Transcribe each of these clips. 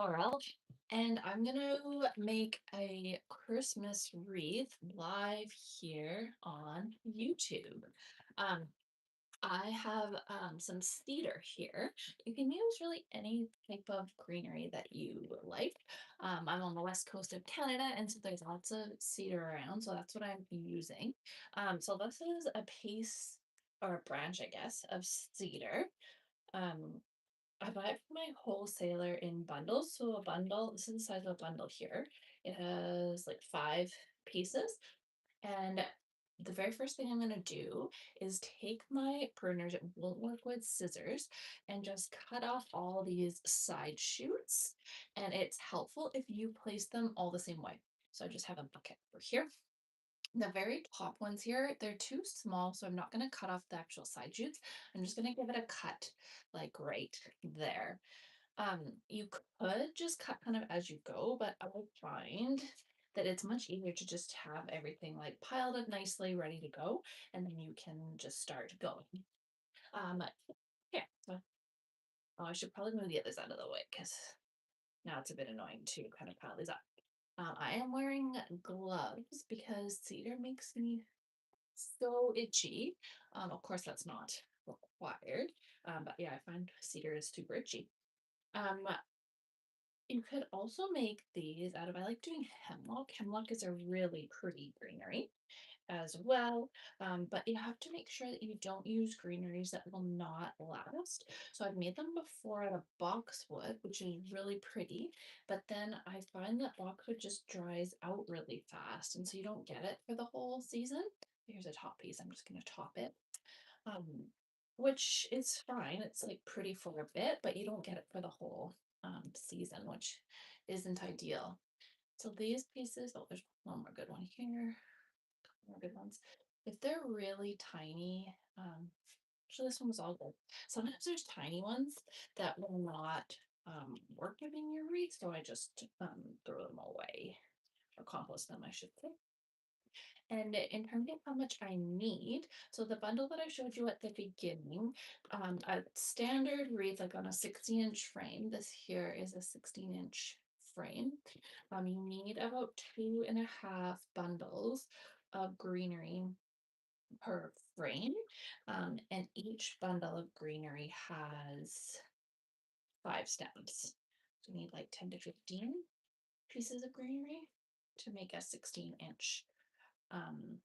Laurel, and I'm gonna make a Christmas wreath live here on YouTube. Um, I have some cedar here. You can use really any type of greenery that you like. I'm on the west coast of Canada, and so there's lots of cedar around, so that's what I'm using. So this is a piece or a branch, I guess, of cedar. Um, I buy it from my wholesaler in bundles. So a bundle, this is the size of a bundle here. It has like 5 pieces. And the very first thing I'm going to do is take my pruners, it won't work with scissors, and just cut off all these side shoots. And it's helpful if you place them all the same way. So I just have a bucket over here. The very top ones here, they're too small, so I'm not going to cut off the actual side shoots. I'm just going to give it a cut like right there. You could just cut kind of as you go, but I would find that it's much easier to just have everything like piled up nicely, ready to go, and then you can just start going. Um, yeah, so oh, I should probably move the others out of the way because now it's a bit annoying to kind of pile these up. I am wearing gloves because cedar makes me so itchy. Of course, that's not required, but yeah, I find cedar is super itchy. Um, You could also make these out of, I like doing hemlock. Hemlock is a really pretty greenery as well. But you have to make sure that you don't use greeneries that will not last. So I've made them before out of boxwood, which is really pretty. But then I find that boxwood just dries out really fast. And so you don't get it for the whole season. Here's a top piece. I'm just going to top it. Um, which is fine. It's like pretty for a bit, but you don't get it for the whole season, which isn't ideal. So these pieces, oh, there's one more good one here, a couple more good ones. If they're really tiny, actually this one was all good. Sometimes there's tiny ones that will not work in your wreath, so I just throw them away or compost them, I should say. And in terms of how much I need, so the bundle that I showed you at the beginning, a standard wreath like on a 16-inch frame. This here is a 16-inch frame. You need about 2.5 bundles of greenery per frame. And each bundle of greenery has 5 stems. So you need like 10 to 15 pieces of greenery to make a 16-inch um,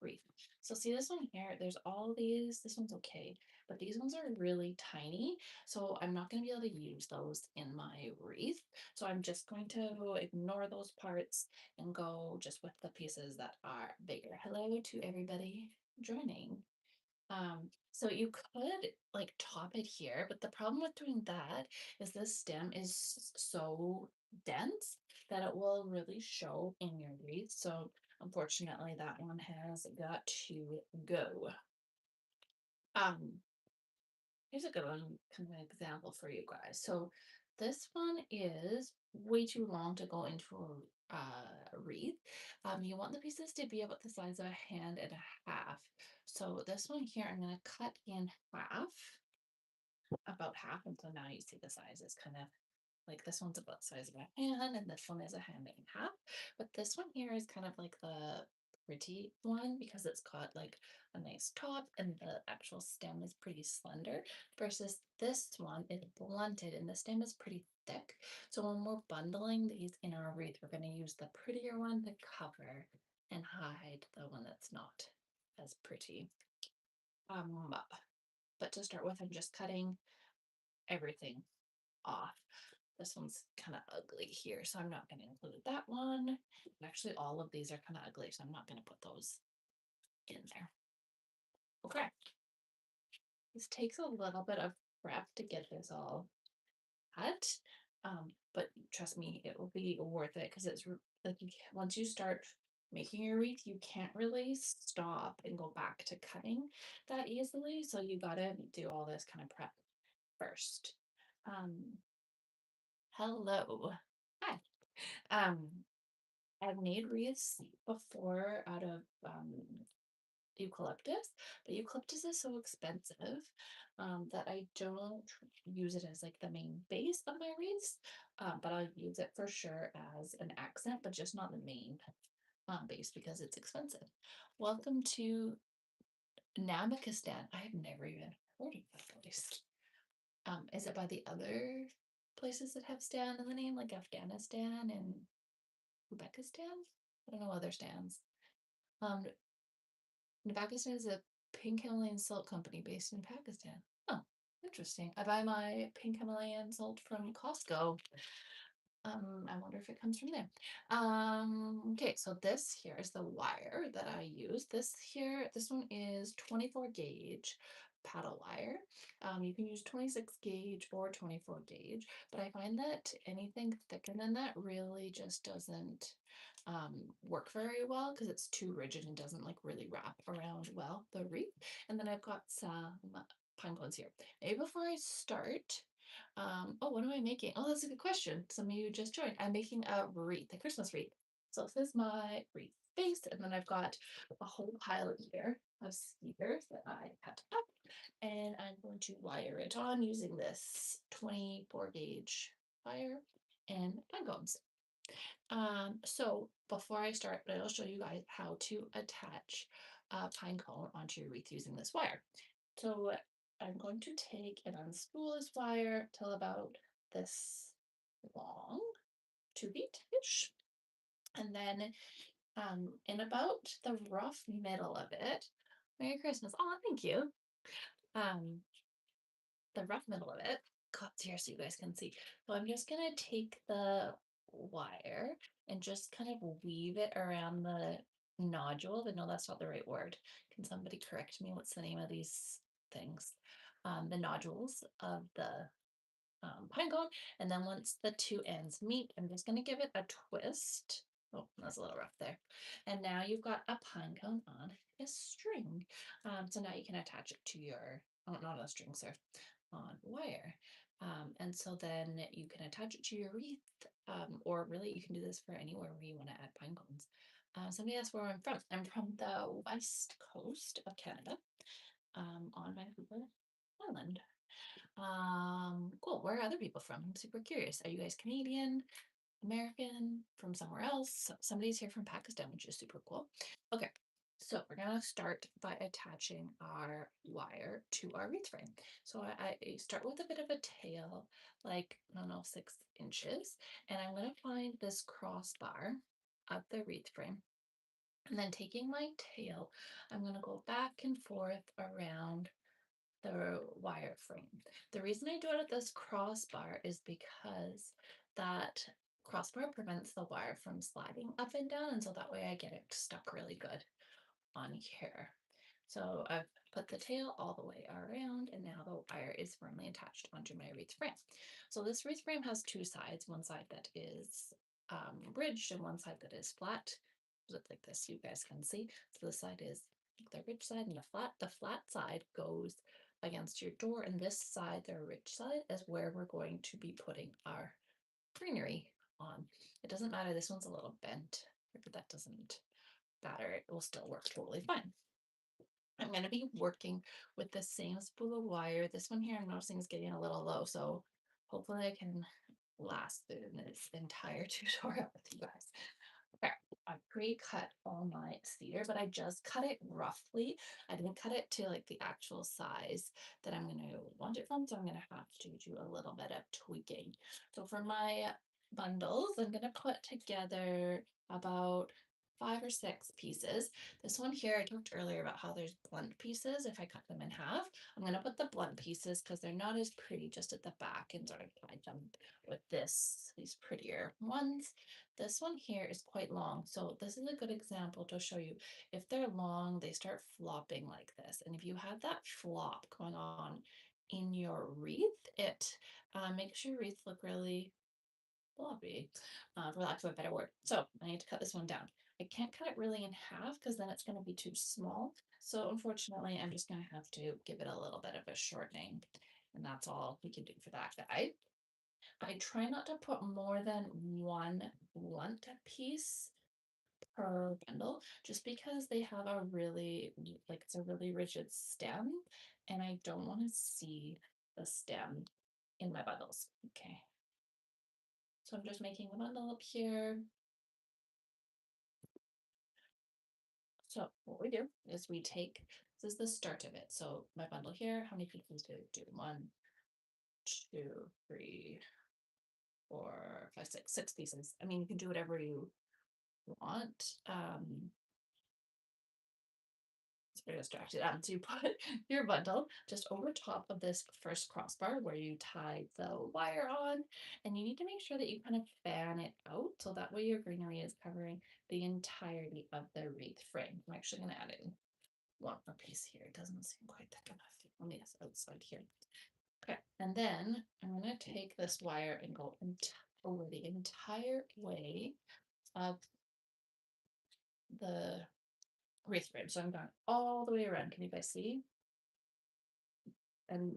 wreath. So see this one here, there's all these, this one's okay, but these ones are really tiny. So I'm not going to be able to use those in my wreath. So I'm just going to ignore those parts and go just with the pieces that are bigger. Hello to everybody joining. So you could like top it here, but the problem with doing that is this stem is so dense that it will really show in your wreath. So unfortunately, that one has got to go. Um, Here's a good one, kind of an example for you guys. So this one is way too long to go into a wreath. You want the pieces to be about the size of a hand and a half. So this one here, I'm going to cut in half, about half, and so now you see the size is kind of like this one's about the size of a hand, and this one is a hand and a half. But this one here is kind of like the pretty one because it's got like a nice top and the actual stem is pretty slender versus this one is blunted and the stem is pretty thick. So when we're bundling these in our wreath, we're going to use the prettier one to cover and hide the one that's not as pretty. Um, but to start with, I'm just cutting everything off. This one's kind of ugly here, so I'm not going to include that one. And actually, all of these are kind of ugly, so I'm not going to put those in there. Okay. This takes a little bit of prep to get this all cut, but trust me, it will be worth it because it's like once you start making your wreath, you can't really stop and go back to cutting that easily. So you gotta do all this kind of prep first. Um, Hello. Hi. Um, I've made wreaths before out of eucalyptus, but eucalyptus is so expensive that I don't use it as like the main base of my wreaths. but I'll use it for sure as an accent, but just not the main base because it's expensive. Welcome to Namakistan. I have never even heard of that place. Is it by the other places that have Stan in the name, like Afghanistan and Uzbekistan? I don't know other stands. Um, Pakistan is a pink Himalayan salt company based in Pakistan. Oh, interesting. I buy my pink Himalayan salt from Costco. I wonder if it comes from there. Okay, so this here is the wire that I use. This one is 24 gauge paddle wire. You can use 26 gauge or 24 gauge, but I find that anything thicker than that really just doesn't work very well because it's too rigid and doesn't like really wrap around well the wreath. And then I've got some pine cones here. Maybe before I start, oh, what am I making? Oh, that's a good question. Some of you just joined. I'm making a wreath, a Christmas wreath. So this is my wreath base, and then I've got a whole pile here of cedars that I cut up, and I'm going to wire it on using this 24 gauge wire and pine cones. So before I start, I'll show you guys how to attach a pine cone onto your wreath using this wire. So I'm going to take and unspool this wire till about this long, 2 feet-ish. And then in about the rough middle of it, Merry Christmas. Oh, thank you. Um, the rough middle of it, cuts here so you guys can see. So I'm just gonna take the wire and just kind of weave it around the nodule. But no, that's not the right word. Can somebody correct me? What's the name of these things? The nodules of the pine cone. And then once the two ends meet, I'm just going to give it a twist. Oh, that's a little rough there. And now you've got a pine cone on a string. So now you can attach it to your, oh, not a string, sir, on wire. And so then you can attach it to your wreath, or really you can do this for anywhere where you want to add pine cones. Somebody asked where I'm from. I'm from the west coast of Canada, on Vancouver Island. Cool. Where are other people from? I'm super curious. Are you guys Canadian, American, from somewhere else? Somebody's here from Pakistan, which is super cool. Okay, so we're gonna start by attaching our wire to our wreath frame. So I start with a bit of a tail, like, I don't know, 6 inches, and I'm gonna find this crossbar of the wreath frame. And then taking my tail, I'm gonna go back and forth around the wire frame. The reason I do it at this crossbar is because that crossbar prevents the wire from sliding up and down, and so that way I get it stuck really good on here. So I've put the tail all the way around, and now the wire is firmly attached onto my wreath frame. So this wreath frame has two sides, one side that is ridged and one side that is flat. Look like this, you guys can see. So the side is the ridge side, and the flat side goes against your door, and this side, the ridge side, is where we're going to be putting our greenery on. It doesn't matter, this one's a little bent, but that doesn't matter, it will still work totally fine. I'm going to be working with the same spool of wire. This one here I'm noticing is getting a little low, so hopefully I can last through this entire tutorial with you guys. Okay, I pre-cut all my cedar, but I just cut it roughly. I didn't cut it to like the actual size that I'm going to want it from, so I'm going to have to do a little bit of tweaking. So for my bundles, I'm going to put together about 5 or 6 pieces. This one here, I talked earlier about how there's blunt pieces. If I cut them in half, I'm going to put the blunt pieces because they're not as pretty just at the back and sort of hide them with these prettier ones. This one here is quite long, so this is a good example to show you. If they're long, they start flopping like this. And if you have that flop going on in your wreath, it makes your wreath look really floppy, for lack of a better word. So I need to cut this one down. I can't cut it really in half because then it's going to be too small. So unfortunately, I'm just going to have to give it a little bit of a shortening. And that's all we can do for that guy. I try not to put more than one blunt piece per bundle, just because they have a really, like, it's a really rigid stem, and I don't want to see the stem in my bundles. Okay. So I'm just making a bundle up here. So what we do is we take, this is the start of it. So my bundle here, how many pieces do I do? 1, 2, 3, 4, 5, 6 pieces. I mean, you can do whatever you want. It's very distracted. So you put your bundle just over top of this first crossbar where you tie the wire on, and you need to make sure that you kind of fan it out so that way your greenery is covering the entirety of the wreath frame. I'm actually going to add in one more piece here. It doesn't seem quite thick enough on the outside here. Okay, and then I'm going to take this wire and go over the entire way of the wreath frame. So I'm going all the way around. Can you guys see? And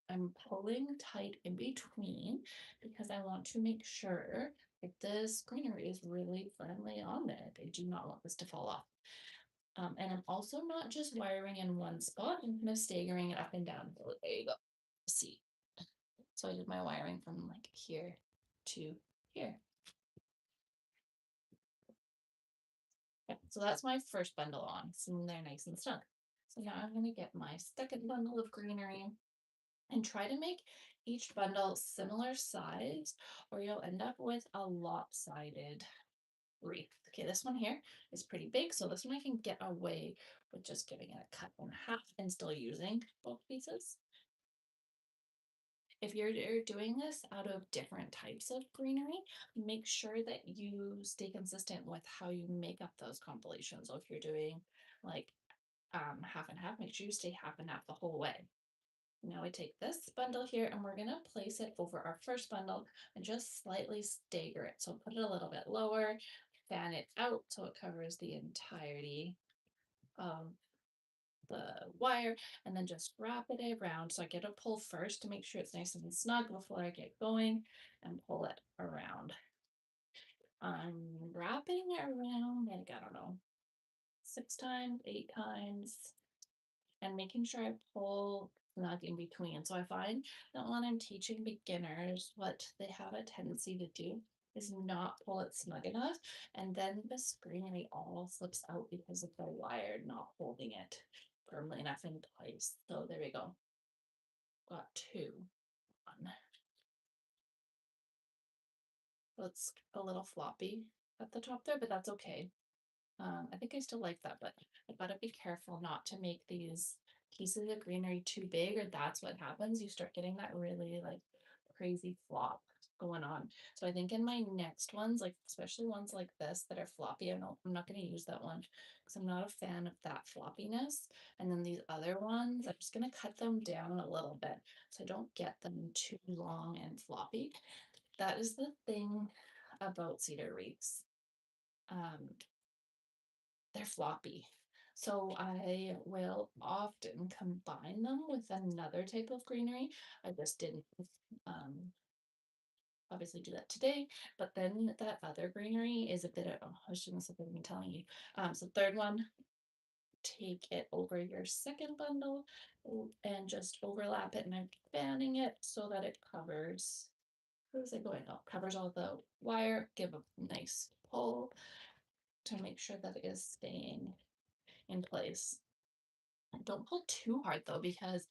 I'm pulling tight in between because I want to make sure that this greenery is really firmly on there. I do not want this to fall off. And I'm also not just wiring in one spot, I'm kind of staggering it up and down. So there you go. See. So I did my wiring from like here to here. Okay, so that's my first bundle on. It's in there nice and snug. So now I'm going to get my second bundle of greenery and try to make each bundle similar size or you'll end up with a lopsided wreath. Okay, this one here is pretty big, so this one I can get away with just giving it a cut in half and still using both pieces. If you're doing this out of different types of greenery, make sure that you stay consistent with how you make up those compilations. So if you're doing like half and half, make sure you stay half and half the whole way. Now we take this bundle here and we're gonna place it over our first bundle and just slightly stagger it. So put it a little bit lower, fan it out so it covers the entirety of the wire, and then just wrap it around. So I get a pull first to make sure it's nice and snug before I get going and pull it around. I'm wrapping it around like, I don't know, 6 times, 8 times, and making sure I pull snug in between. So I find that when I'm teaching beginners, what they have a tendency to do is not pull it snug enough, and then the greenery all slips out because of the wire not holding it firmly enough in place. So there we go. Got two. One. So it's a little floppy at the top there, but that's okay. I think I still like that, but I gotta be careful not to make these pieces of greenery too big, or that's what happens. You start getting that really like crazy flop going on. So I think in my next ones, like especially ones like this that are floppy, I'm not going to use that one because I'm not a fan of that floppiness. And then these other ones, I'm just going to cut them down a little bit so I don't get them too long and floppy. That is the thing about cedar wreaths. Um, they're floppy. So I will often combine them with another type of greenery. I just didn't um, obviously do that today, but then that other greenery is a bit of, oh, I shouldn't have been telling you. So third one, take it over your second bundle and just overlap it, and I'm fanning it so that it covers, where is it going? Oh, covers all the wire, give a nice pull to make sure that it is staying in place. Don't pull too hard though, because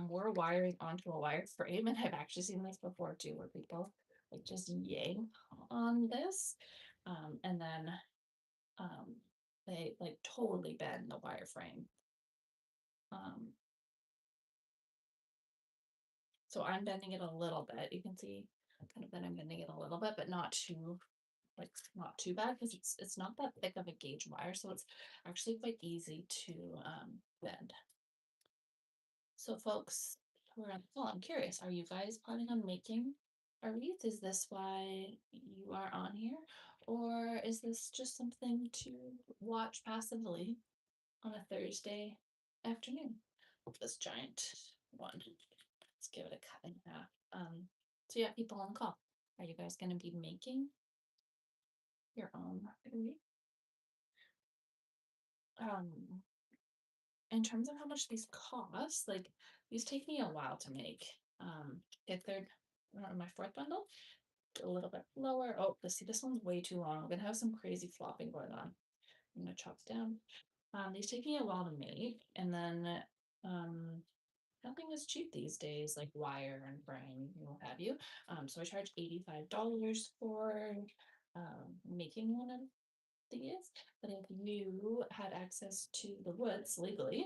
we're wiring onto a wire frame, and I've actually seen this before too, where people like just yank on this, and then um, they like totally bend the wire frame. Um, so I'm bending it a little bit. You can see kind of that I'm bending it a little bit, but not too like not too bad because it's not that thick of a gauge wire, so it's actually quite easy to bend. So folks who are on the call, I'm curious, are you guys planning on making a wreath? Is this why you are on here? Or is this just something to watch passively on a Thursday afternoon? This giant one. Let's give it a cut in half. So yeah, people on the call, are you guys going to be making your own wreath? Um, in terms of how much these cost, like these take me a while to make. If they're my fourth bundle, a little bit lower. Oh, let's see, this one's way too long. I'm gonna have some crazy flopping going on. I'm gonna chop it down. These take me a while to make, and then um, nothing is cheap these days, like wire and frame, what have you. So I charge $85 for making one of these. But if you had access to the woods legally,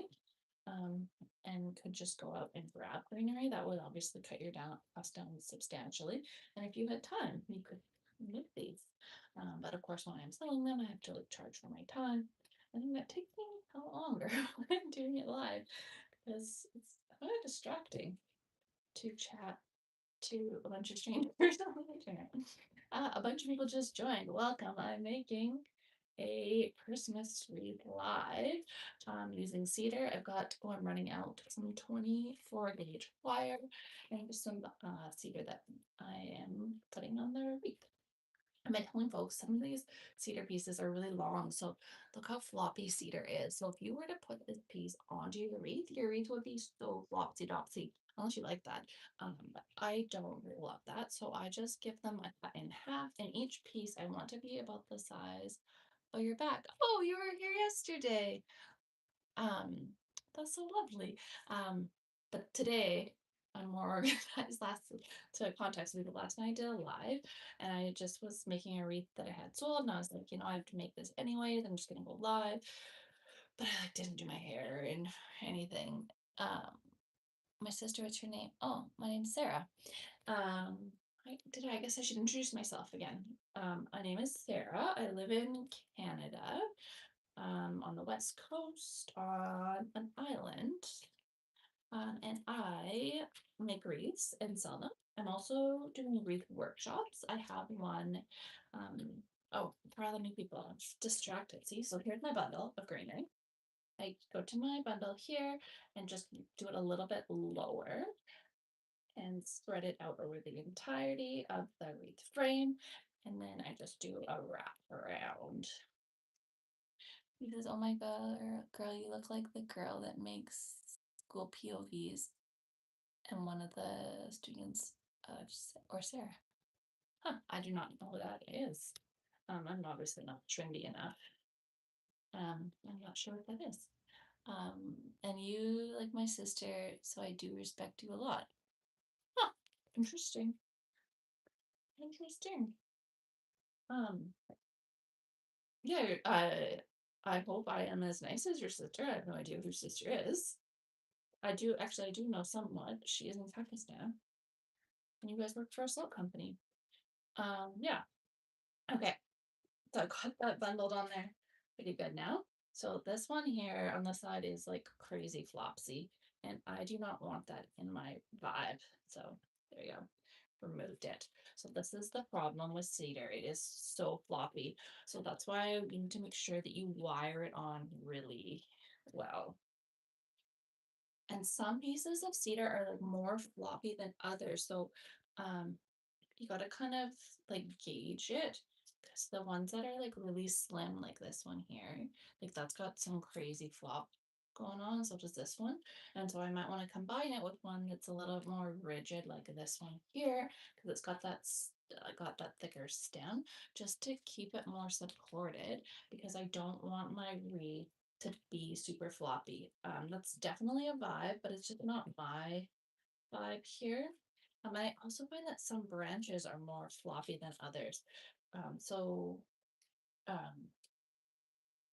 um, and could just go out and grab greenery, that would obviously cut your cost down substantially. And if you had time, you could make these. But of course, when I'm selling them, I have to like charge for my time. I think that takes me a lot longer when I'm doing it live because it's kind of distracting to chat to a bunch of strangers on the internet. A bunch of people just joined. Welcome. I'm making a Christmas wreath live using cedar. I've got, oh, I'm running out some 24 gauge wire and just some cedar that I am putting on the wreath. I've been telling folks some of these cedar pieces are really long, so look how floppy cedar is. So if you were to put this piece onto your wreath would be so flopsy dopsy, unless you like that. But I don't love that, so I just give them a cut in half, and each piece I want to be about the size of your back. Oh, you were here yesterday. Um, that's so lovely. But today I'm more organized. Last to context me, the last night I did a live, and I just was making a wreath that I had sold, and I was like, I have to make this anyways. I'm just gonna go live, but I like didn't do my hair and anything. Um, my sister, what's her name? Oh, my name's Sarah. Um, I guess I should introduce myself again. My name is Sarah. I live in Canada, on the west coast on an island. And I make wreaths and sell them. I'm also doing wreath workshops. I have one. Um, oh, for all the new people, I'm distracted. See, so here's my bundle of greenery. I go to my bundle here and just do it a little bit lower and spread it out over the entirety of the wreath frame. And then I just do a wrap around. He says, "Oh my God, girl, you look like the girl that makes school POVs." And one of the students, or Sarah. Huh, I do not know who that is. I'm obviously not trendy enough. I'm not sure what that is. And you like my sister, so I do respect you a lot. Huh, interesting. Interesting. Um, yeah, I hope I am as nice as your sister. I have no idea who your sister is. I do know somewhat. She is in Pakistan. And you guys work for a soap company. Yeah. Okay. So I got that bundled on there pretty good now. So this one here on the side is like crazy flopsy, and I do not want that in my vibe. So there you go. Removed it. So this is the problem with cedar. It is so floppy. So that's why you need to make sure that you wire it on really well. And some pieces of cedar are like more floppy than others. So um you gotta kind of like gauge it because the ones that are like really slim, like this one here, like that's got some crazy flop going on. So does this one. And so I might want to combine it with one that's a little more rigid, like this one here, because it's got that thicker stem, just to keep it more supported. Because I don't want my wreath to be super floppy. That's definitely a vibe, but it's just not my vibe here. I also find that some branches are more floppy than others. So um,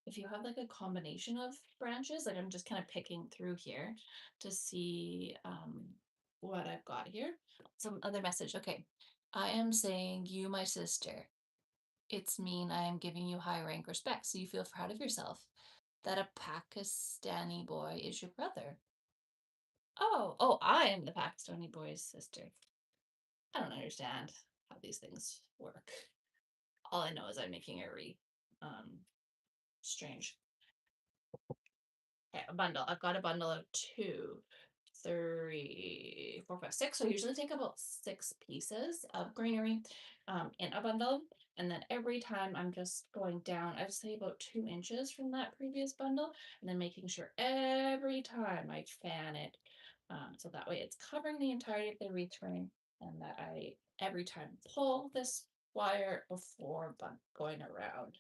if you have like a combination of branches, like I'm just kind of picking through here to see what I've got here. Some other message. Okay. I am saying you, my sister. It's mean I am giving you high rank respect, so you feel proud of yourself that a Pakistani boy is your brother. Oh, I am the Pakistani boy's sister. I don't understand how these things work. All I know is I'm making a strange. Okay, a bundle. I've got a bundle of two, three, four, five, six. So I usually take about 6 pieces of greenery in a bundle. And then every time I'm just going down, I'd say about 2 inches from that previous bundle, and then making sure every time I fan it. So that way it's covering the entirety of the wreath frame. and that I every time pull this wire before going around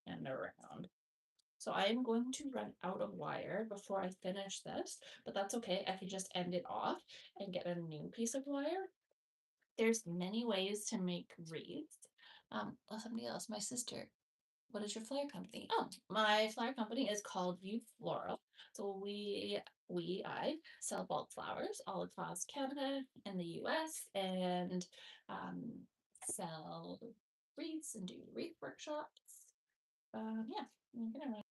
and around. So I am going to run out of wire before I finish this, but that's okay. I can just end it off and get a new piece of wire. There's many ways to make wreaths. Somebody else, my sister. What is your flower company? Oh, my flower company is called You Floral. So I sell bulk flowers all across Canada and the US, and um, sell wreaths and do wreath workshops. Yeah, I'm gonna run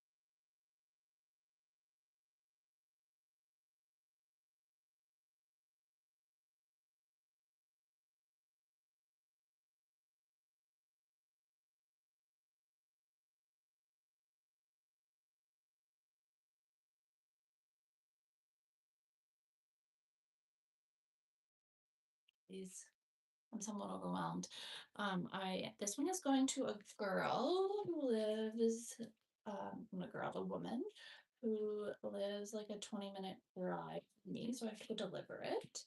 these. I'm somewhat overwhelmed. I This one is going to a girl who lives, a girl, a woman who lives like a 20-minute drive from me, so I have to go deliver it.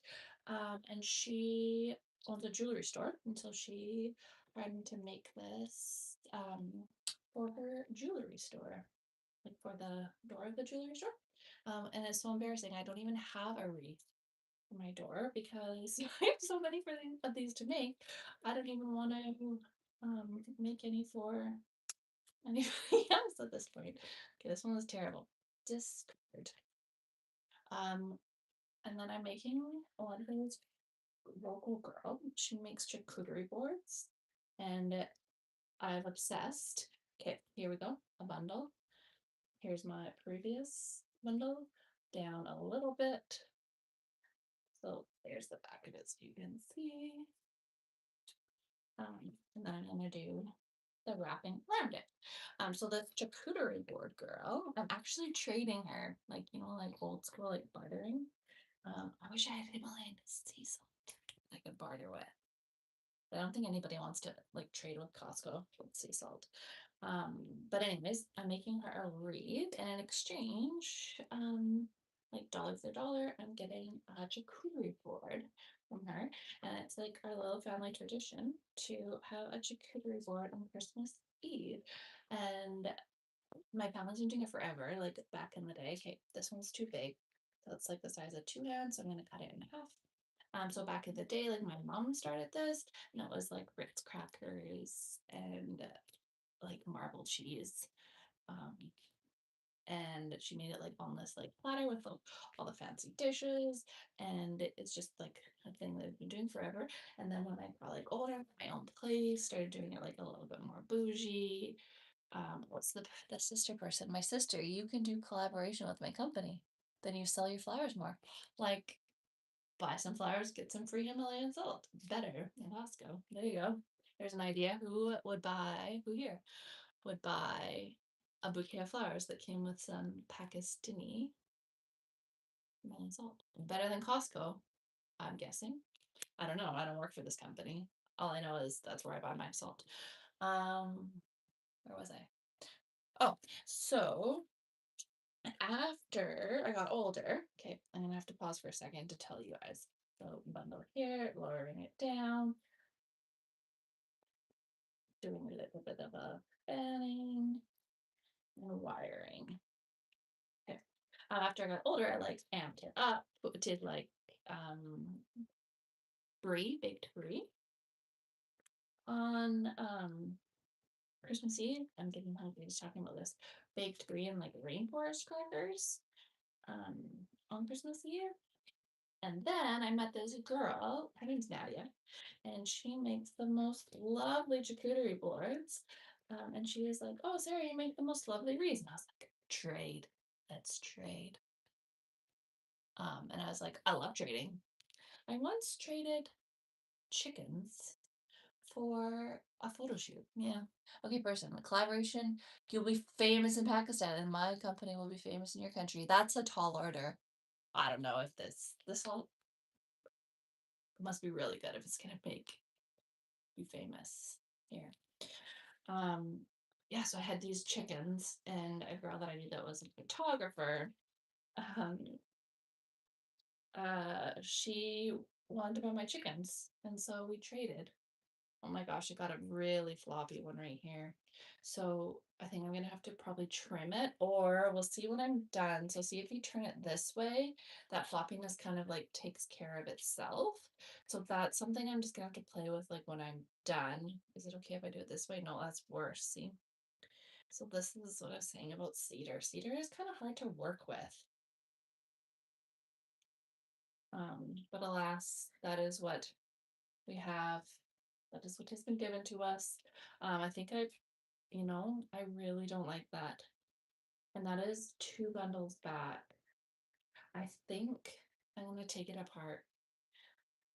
And she owns a jewelry store, and so she hired me to make this for her jewelry store, like for the door of the jewelry store. And it's so embarrassing. I don't even have a wreath my door because I have so many of these to make. I don't even want to make any for anybody else at this point. Okay, this one was terrible. Discard. Um, and then I'm making one of this local girl. She makes charcuterie boards, and I've obsessed. Okay, here we go. A bundle. Here's my previous bundle. Down a little bit. So there's the back of it so you can see. And then I'm gonna do the wrapping around it. So the charcuterie board girl, I'm actually trading her, like like old school, like bartering. I wish I had Himalayan sea salt I could barter with. But I don't think anybody wants to like trade with Costco with sea salt. Um, but anyways, I'm making her a wreath, and in exchange, like dollar for dollar, I'm getting a charcuterie board from her, and it's like our little family tradition to have a charcuterie board on Christmas Eve, and my family's been doing it forever, like back in the day. Okay, this one's too big, so it's like the size of two hands, so I'm gonna cut it in half. So back in the day, like my mom started this, and it was like Ritz crackers and like marble cheese. Um, and she made it like on this like platter with all the fancy dishes, and it's just like a thing that I've been doing forever. And then when I got like older, my own place, started doing it like a little bit more bougie. What's the sister person? My sister, you can do collaboration with my company. Then you sell your flowers more. Like buy some flowers, get some free Himalayan salt. Better than Costco. There you go. There's an idea. Who here would buy a bouquet of flowers that came with some Pakistani Himalayan salt? Better than Costco, I'm guessing. I don't know. I don't work for this company. All I know is that's where I buy my salt. Um, where was I? Oh, so after I got older, okay, I'm gonna have to pause for a second to tell you guys. So bundle here, lowering it down, doing a little bit of a fanning and wiring. Okay. After I got older, I like amped it up, but did like um baked brie on Christmas Eve. I'm getting hungry just talking about this. Baked brie and like rainforest crackers um on Christmas Eve. And then I met this girl, her name's Nadia, and she makes the most lovely charcuterie boards. And she was like, "Oh, Sarah, you make the most lovely wreaths." And I was like, "Trade, let's trade." And I was like, "I love trading." I once traded chickens for a photo shoot. Yeah. Okay, person, collaboration. You'll be famous in Pakistan, and my company will be famous in your country. That's a tall order. I don't know if this all must be really good if it's gonna make you famous here. Um, yeah, so I had these chickens, and a girl that I knew that was a photographer. Um, she wanted to buy my chickens, and so we traded. Oh my gosh, I got a really floppy one right here. So I think I'm gonna have to probably trim it, or we'll see when I'm done. So see if you turn it this way, that floppiness kind of like takes care of itself. So that's something I'm just gonna have to play with like when I'm done. Is it okay if I do it this way? No, that's worse. See? So this is what I was saying about cedar. Cedar is kind of hard to work with. But alas, that is what we have. That is what has been given to us. I think I really don't like that. And that is two bundles back. I think I'm going to take it apart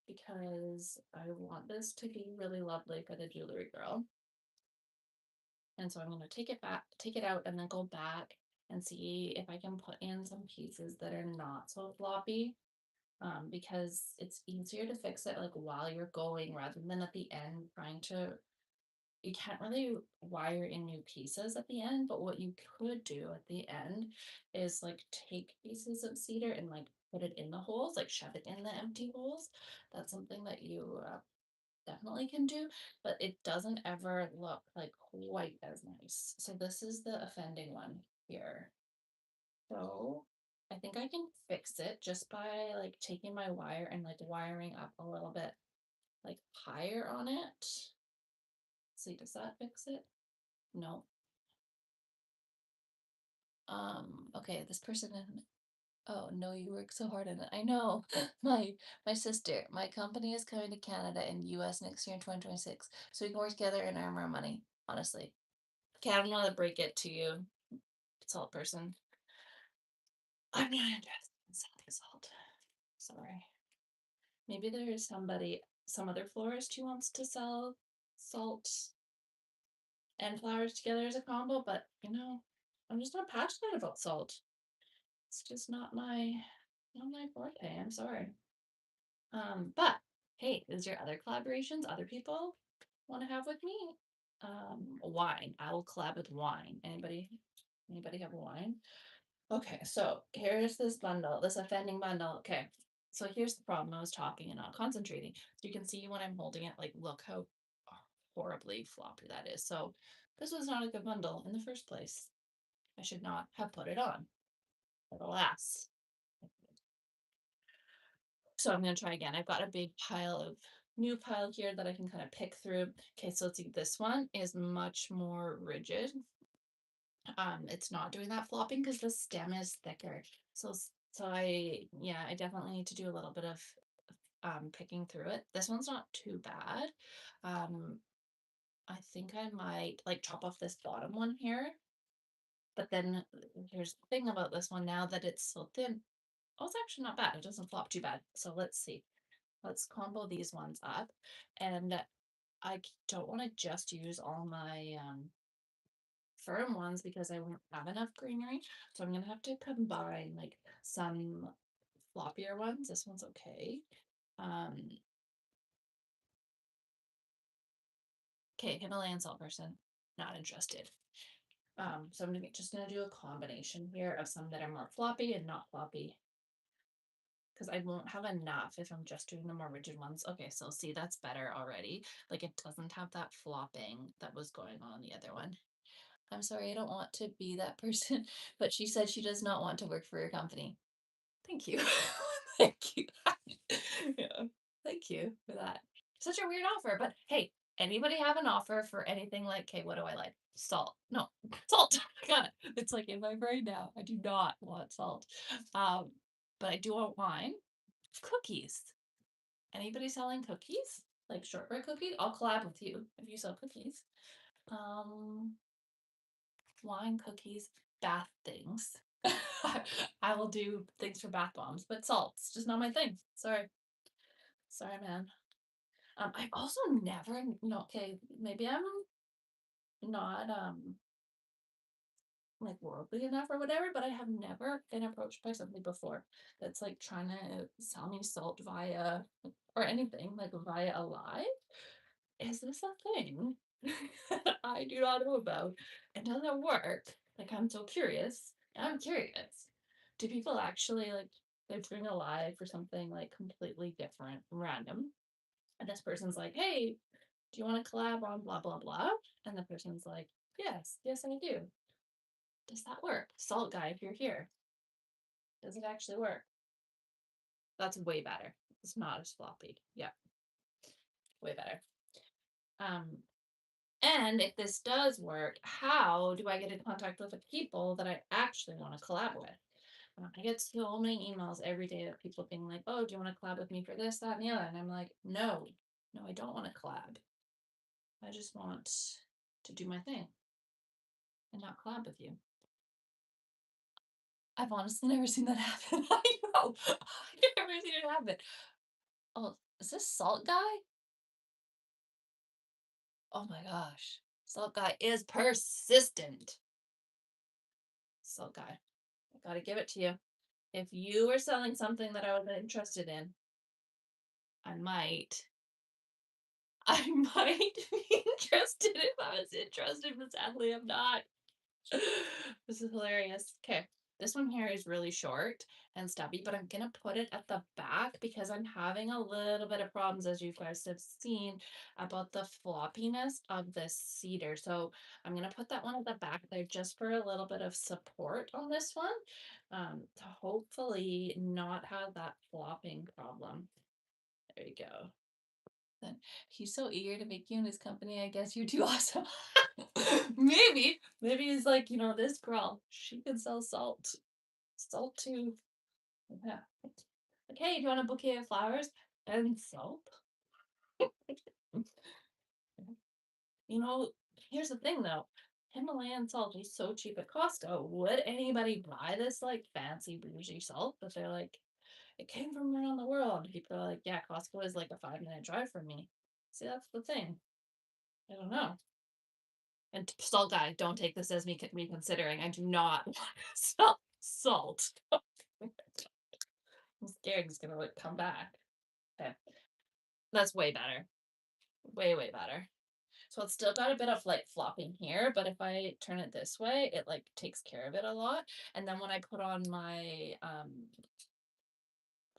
because I want this to be really lovely for the jewelry girl. And so I'm going to take it back, take it out, and then go back and see if I can put in some pieces that are not so floppy. Because it's easier to fix it like while you're going rather than at the end trying to you can't really wire in new pieces at the end, but what you could do at the end is like take pieces of cedar and like put it in the holes, like shove it in the empty holes. That's something that you definitely can do, but it doesn't ever look like quite as nice. So this is the offending one here. So I think I can fix it just by like taking my wire and like wiring up a little bit like higher on it. See, does that fix it? No. Okay, this person in oh no, you work so hard on it. I know. My sister, my company is coming to Canada and US next year in 2026. So we can work together and earn more money, honestly. Okay, I don't know how to break it to you, salt person. I'm not interested in selling salt. Sorry. Maybe there's some other florist who wants to sell salt and flowers together as a combo, but I'm just not passionate about salt. It's just not my forte. I'm sorry. But hey, is there other collaborations other people want to have with me? Wine. I will collab with wine. Anybody have wine? Okay, so here's this bundle, this offending bundle. Okay, so here's the problem. I was talking and not concentrating. So you can see when I'm holding it, like, look how horribly floppy that is. So this was not a good bundle in the first place. I should not have put it on. But alas. So I'm going to try again. I've got a big new pile here that I can kind of pick through. Okay, so let's see. This one is much more rigid. It's not doing that flopping because the stem is thicker. So I definitely need to do a little bit of picking through it. This one's not too bad. Um, I think I might like chop off this bottom one here. But then here's the thing about this one now that it's so thin. Oh, it's actually not bad. It doesn't flop too bad. So let's see. Let's combo these ones up. And I don't want to just use all my firm ones because I won't have enough greenery. So I'm going to have to combine like some floppier ones. This one's okay. Um, okay, Himalayan salt person, not interested. So I'm just gonna do a combination here of some that are more floppy and not floppy because I won't have enough if I'm just doing the more rigid ones. Okay, so see, that's better already. Like it doesn't have that flopping that was going on the other one. I'm sorry, I don't want to be that person, but she said she does not want to work for your company. Thank you. Thank you. Yeah. Thank you for that. Such a weird offer, but hey, anybody have an offer for anything like, hey, what do I like? Salt. No, salt. Got it. It's like in my brain now. I do not want salt. But I do want wine. Cookies. Anybody selling cookies? Like shortbread cookies? I'll collab with you if you sell cookies. Um, wine, cookies, bath things. I will do things for bath bombs, but salt's just not my thing. Sorry. Sorry, man. I've also never, okay, maybe I'm not like worldly enough or whatever, but I have never been approached by somebody before that's like trying to sell me salt via or anything like via a lie. Is this a thing that I do not know about? And does it work? Like I'm so curious. I'm curious. Do people actually like they're doing a live for something like completely different, random. And this person's like, hey, do you want to collab on blah, blah, blah? And the person's like, yes, yes, I do. Does that work? Salt guy, if you're here, does it actually work? That's way better. It's not as floppy. Yeah, way better. Um, and if this does work, how do I get in contact with the people that I actually want to collab with? I get so many emails every day of people being like, oh, do you want to collab with me for this, that, and the other? And I'm like, no, no, I don't want to collab. I just want to do my thing and not collab with you. I've honestly never seen that happen. I know. I've never seen it happen. Oh, is this Salt Guy? Oh my gosh. Salt Guy is persistent. Salt Guy. I gotta give it to you. If you were selling something that I was interested in, I might I might be interested if I was interested, but sadly I'm not. This is hilarious. Okay. This one here is really short and stubby, but I'm gonna put it at the back because I'm having a little bit of problems, as you guys have seen, about the floppiness of this cedar. So I'm gonna put that one at the back there just for a little bit of support on this one, to hopefully not have that flopping problem. There you go. Then he's so eager to make you and his company. I guess you're too awesome. Maybe he's like, this girl, she could sell salt. Salt too. Yeah. Like, hey, do you want a bouquet of flowers and salt? You know, here's the thing though. Himalayan salt is so cheap at Costco. Would anybody buy this like fancy bougie salt? But they're like, it came from around the world. People are like, yeah, Costco is like a 5-minute drive from me. See, that's the thing. I don't know. And salt guy, don't take this as me reconsidering. I do not want to sell salt. I'm scared it's gonna like come back. Okay, that's way better. Way, way better. So it's still got a bit of like flopping here, but if I turn it this way, it like takes care of it a lot. And then when I put on my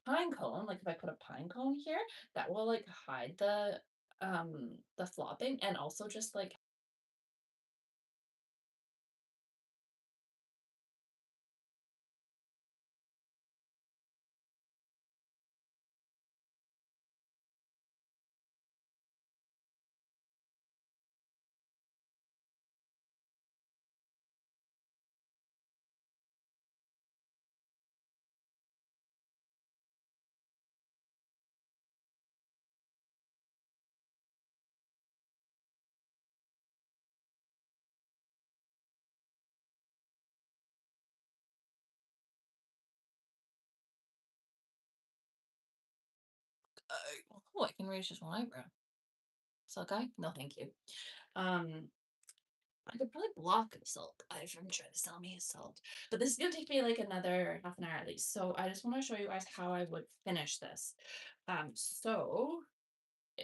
pine cone, like if I put a pine cone here, that will like hide the flopping and also just like oh, I can raise just one eyebrow. So guy, no thank you. Um I could probably block salt if I'm trying to sell me his salt. But this is gonna take me like another half an hour at least. So I just want to show you guys how I would finish this. So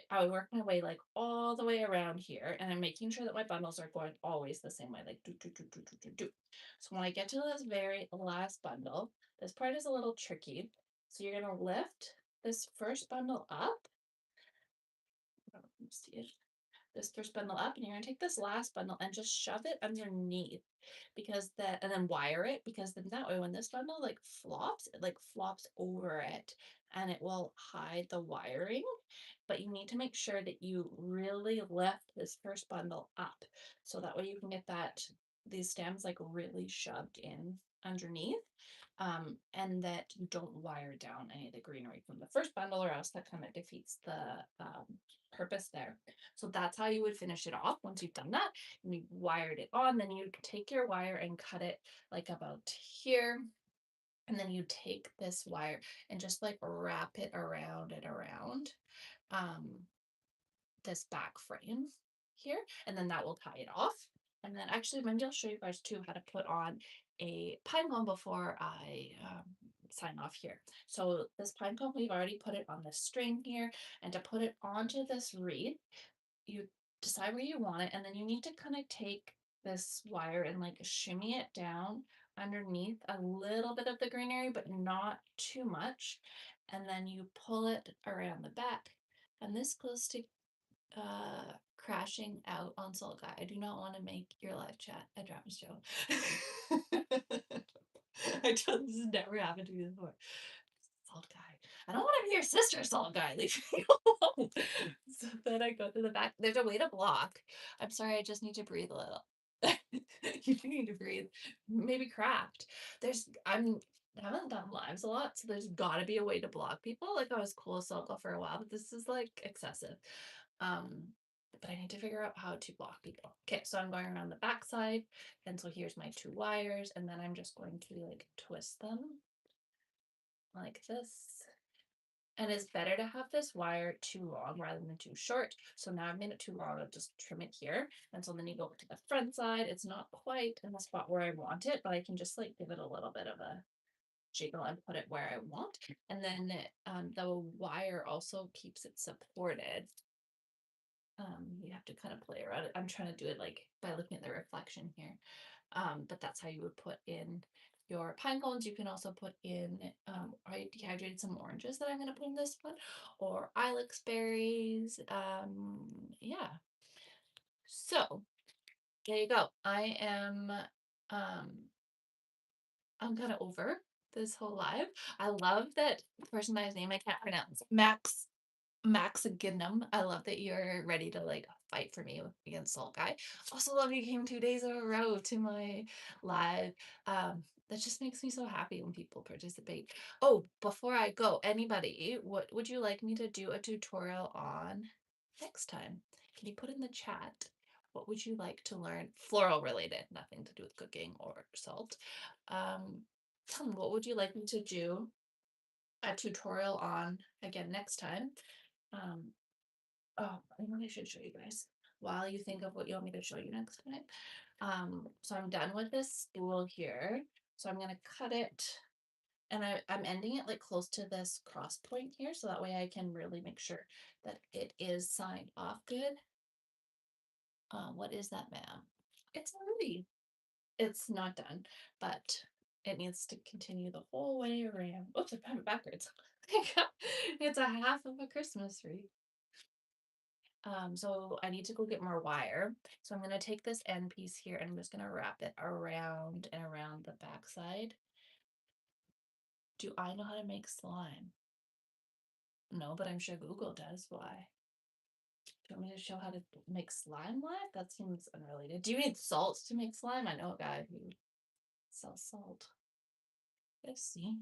I would work my way like all the way around here, and I'm making sure that my bundles are going always the same way, like do do do do do do do. So when I get to this very last bundle, this part is a little tricky. So you're gonna lift this first bundle up. Let me see it. This first bundle up, and you're gonna take this last bundle and just shove it underneath because that, and then wire it, because then that way when this bundle like flops, it like flops over it and it will hide the wiring. But you need to make sure that you really lift this first bundle up so that way you can get these stems like really shoved in underneath, and that you don't wire down any of the greenery from the first bundle, or else that kind of defeats the purpose there. So that's how you would finish it off. Once you've done that and you've wired it on, then you take your wire and cut it like about here. And then you take this wire and just like wrap it around and around um, this back frame here. And then that will tie it off. And then actually, maybe I'll show you guys too how to put on a pine cone before I sign off here. So this pine cone, we've already put it on the string here. And to put it onto this wreath, you decide where you want it, and then you need to kind of take this wire and like shimmy it down underneath a little bit of the greenery, but not too much. And then you pull it around the back. And this goes to crashing out on Salt Guy. I do not want to make your live chat a drama show. I don't, this has never happened to me before. Salt Guy. I don't want to be your sister, Salt Guy. Leave me alone. So then I go to the back. There's a way to block. I'm sorry, I just need to breathe a little. You do need to breathe. Maybe craft. I haven't done lives a lot, so there's gotta be a way to block people. Like I was cool with Salt for a while, but this is like excessive. Um, but I need to figure out how to block people. Okay, so I'm going around the backside, and so here's my two wires, and then I'm just going to like twist them like this. And it's better to have this wire too long rather than too short. So now I've made it too long, I'll just trim it here. And so then you go to the front side. It's not quite in the spot where I want it, but I can just like give it a little bit of a jiggle and put it where I want. And then the wire also keeps it supported. You have to kind of play around it. I'm trying to do it like by looking at the reflection here. But that's how you would put in your pine cones. You can also put in, I dehydrated some oranges that I'm going to put in this one, or ilex berries. Yeah. So there you go. Um, I'm kind of over this whole live. I love that person by his name I can't pronounce. Max Ginnam. I love that you're ready to like fight for me against Salt Guy. Also love you came 2 days in a row to my live. That just makes me so happy when people participate. Oh, before I go, anybody, what would you like me to do a tutorial on next time? Can you put in the chat? What would you like to learn? Floral related, nothing to do with cooking or salt. Tell me, what would you like me to do a tutorial on again next time? Um, oh, I really should show you guys while you think of what you want me to show you next time. So I'm done with this spool here. So I'm gonna cut it and I'm ending it like close to this cross point here. So that way I can really make sure that it is signed off good. What is that, ma'am? It's already, it's not done, but it needs to continue the whole way around. Oops, I found it backwards. It's a half of a Christmas wreath. So I need to go get more wire. So I'm gonna take this end piece here and I'm just gonna wrap it around and around the backside. Do I know how to make slime? No, but I'm sure Google does. Why? Do you want me to show how to make slime live? That seems unrelated. Do you need salt to make slime? I know a guy who sells salt. Let's see.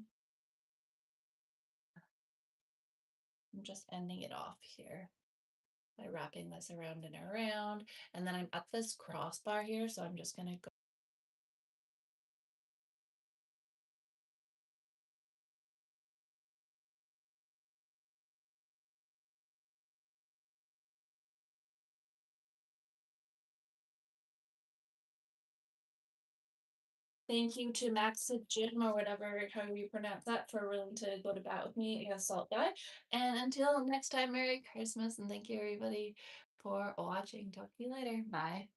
I'm just ending it off here by wrapping this around and around. And then I'm at this crossbar here, so I'm just gonna go. Thank you to Max Jim or whatever, however you pronounce that, for willing to go to bat with me against Salt Guy. And until next time, Merry Christmas and thank you everybody for watching. Talk to you later. Bye.